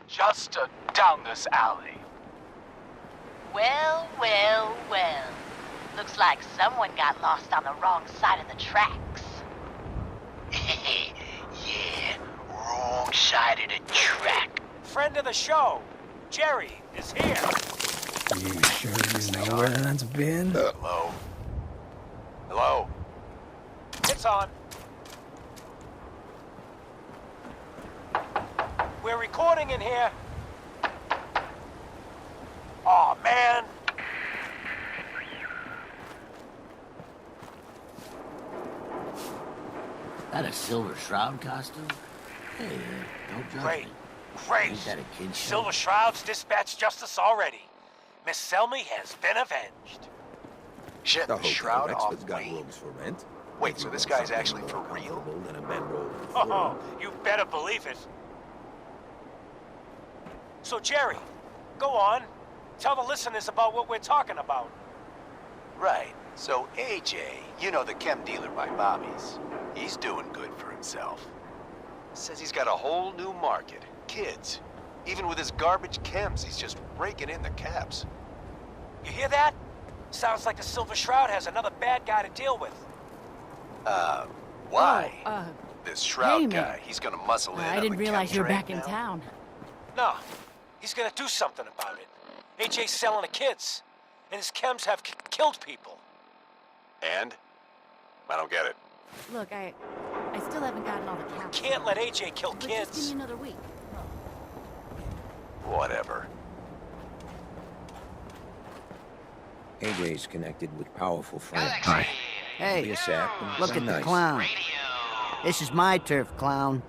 Just down this alley. Well, well, well. Looks like someone got lost on the wrong side of the tracks. Yeah, wrong side of the track. Friend of the show, Jerry, is here. You sure you know where that's been? Hello? Hello? It's on. We're recording in here. Aw, man. That a Silver Shroud costume? Hey, don't judge Great. me. Great. Ain't that a kid's show? Silver Shroud's dispatched justice already. Miss Selmy has been avenged. Shit, The the shroud Hotel off Rexford's got Wayne. rooms for rent. Wait, so this guy's actually for real? Than a bedroll. Oh, you better believe it. So, Jerry, go on. Tell the listeners about what we're talking about. Right. So AJ, you know the chem dealer by Bobby's. He's doing good for himself. Says he's got a whole new market. Kids. Even with his garbage chems, he's just raking in the caps. You hear that? Sounds like the Silver Shroud has another bad guy to deal with. Why? Oh, This Shroud hey, man. guy, he's gonna muscle in I on didn't the realize chem you were trade back in now? town. No, he's gonna do something about it. AJ's selling the kids, and his chems have killed people. And? I don't get it. Look, I still haven't gotten all the caps. Can't let AJ kill But just give kids. me another week. Whatever. AJ's connected with powerful friends. Hi. Hey, Yes, Zach, and look some at the nice. clown. This is my turf, clown.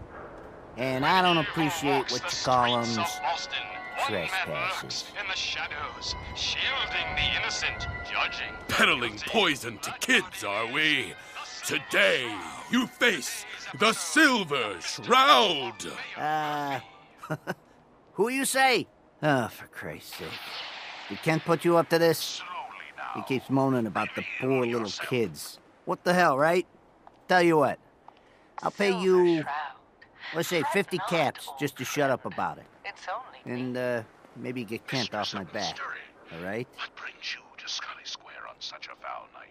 And I don't appreciate what you call them trespassers. In the shadows, shielding the innocent, judging. Peddling poison to kids, are we? Today, you face the Silver Shroud! Who you say? Oh, for Christ's sake. We can't put you up to this? He keeps moaning about the poor little kids. What the hell, right? Tell you what. I'll pay you, let's say 50 caps just to shut up about it. It's only And, maybe get Kent off my back. All right? What brings you to Scully Square on such a foul night?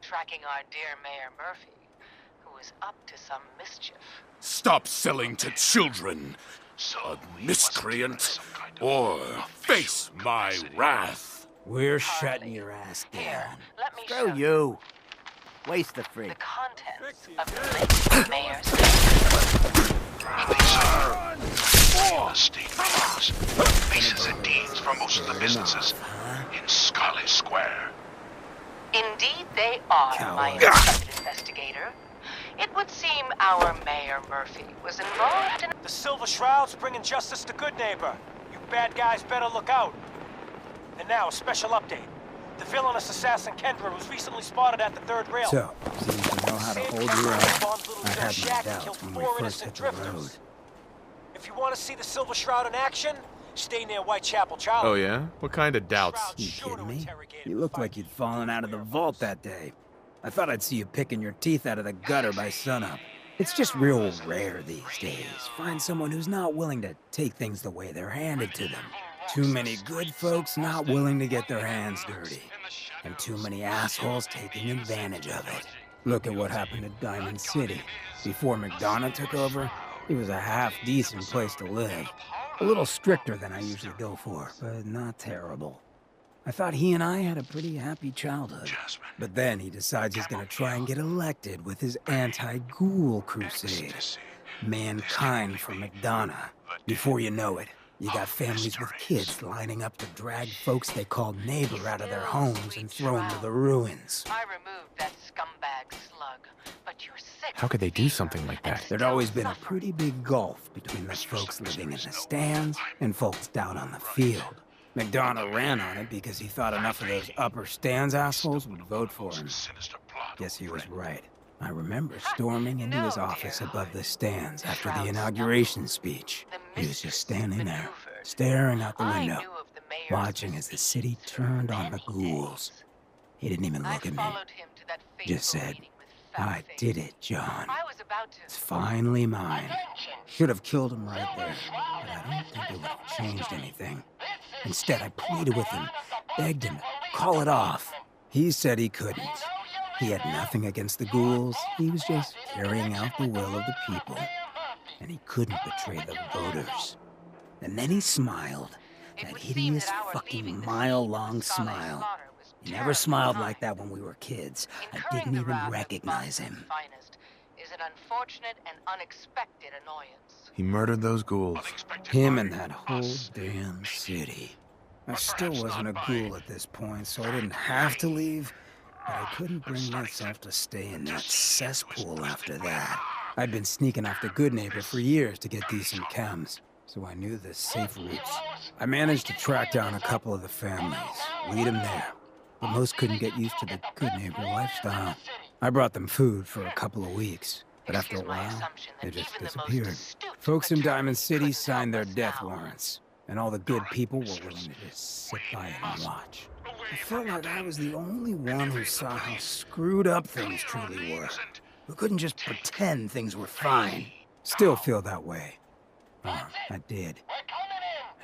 tracking our dear Mayor Murphy, who is up to some mischief. Stop selling to children, a miscreant, or face my wrath. We're shutting your ass down. Here, let me show Screw you. Waste the the fridge. contents of the late mayor's The state papers, faces and deeds for most of the businesses in Scully Square. Indeed they are, my Coward. intrepid investigator. It would seem our Mayor Murphy was involved in... The Silver Shroud's bringing justice to Good Neighbor. You bad guys better look out. And now, a special update. The villainous assassin Kendra was recently spotted at the third rail. So, seems to know how to hold you up. I had my doubts when we first hit the road. If you want to see the Silver Shroud in action, stay near Whitechapel Charlie. Oh yeah? What kind of doubts? Shroud's You sure to kidding me? interrogate You and look find like you'd fallen out of the vault that day. I thought I'd see you picking your teeth out of the gutter by sunup. It's just real rare these days. Find someone who's not willing to take things the way they're handed to them. Too many good folks not willing to get their hands dirty. And too many assholes taking advantage of it. Look at what happened to Diamond City. Before McDonough took over, it was a half-decent place to live. A little stricter than I usually go for, but not terrible. I thought he and I had a pretty happy childhood. But then he decides he's gonna try and get elected with his anti-ghoul crusade. Mankind for McDonough. Before you know it, you got families with kids lining up to drag folks they called neighbor out of their homes and throw them to the ruins. I removed that scumbag slug, but you're sick. How could they do something like that? There'd always been a pretty big gulf between the folks living in the stands and folks down on the field. McDonough ran on it because he thought enough of those upper stands assholes would vote for him. Guess he was right. I remember storming into his office above the stands after the inauguration speech. He was just standing there, staring out the window, watching as the city turned on the ghouls. He didn't even look at me. Just said, I did it, John. I was about to... It's finally mine. Should have killed him right there, but I don't think it would have changed anything. Instead, I pleaded with him, begged him, call it off. He said he couldn't. He had nothing against the ghouls. He was just carrying out the will of the people. And he couldn't betray the voters. And then he smiled. That hideous fucking mile-long smile. He never smiled like that when we were kids. I didn't even recognize him. Is an unfortunate and unexpected annoyance. He murdered those ghouls. Him and that whole damn city. I still wasn't a ghoul at this point, so I didn't have to leave. But I couldn't bring myself to stay in that cesspool after that. I'd been sneaking after Goodneighbor for years to get decent chems, so I knew the safe routes. I managed to track down a couple of the families, lead them there. But most couldn't get used to the Goodneighbor lifestyle. I brought them food for a couple of weeks, but after a while, they just disappeared. Folks in Diamond City signed their death warrants, and all the good people were willing to just sit by and watch. I felt like I was the only one who saw how screwed up things truly were. Who couldn't just pretend things were fine. Still feel that way. Oh, I did.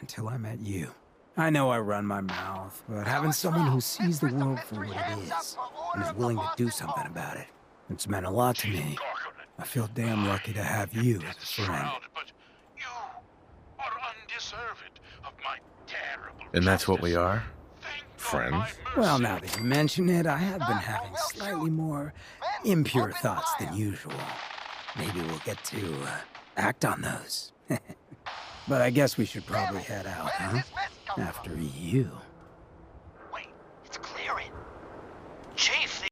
Until I met you. I know I run my mouth, but having someone who sees the world for what it is, and is willing to do something about it, it's meant a lot to me. I feel damn lucky to have you as a friend. And that's what we are? Friends? Well, now that you mention it, I have been having slightly more impure thoughts than usual. Maybe we'll get to act on those. But I guess we should probably head out, huh? After you. Wait, it's clearing. Chief!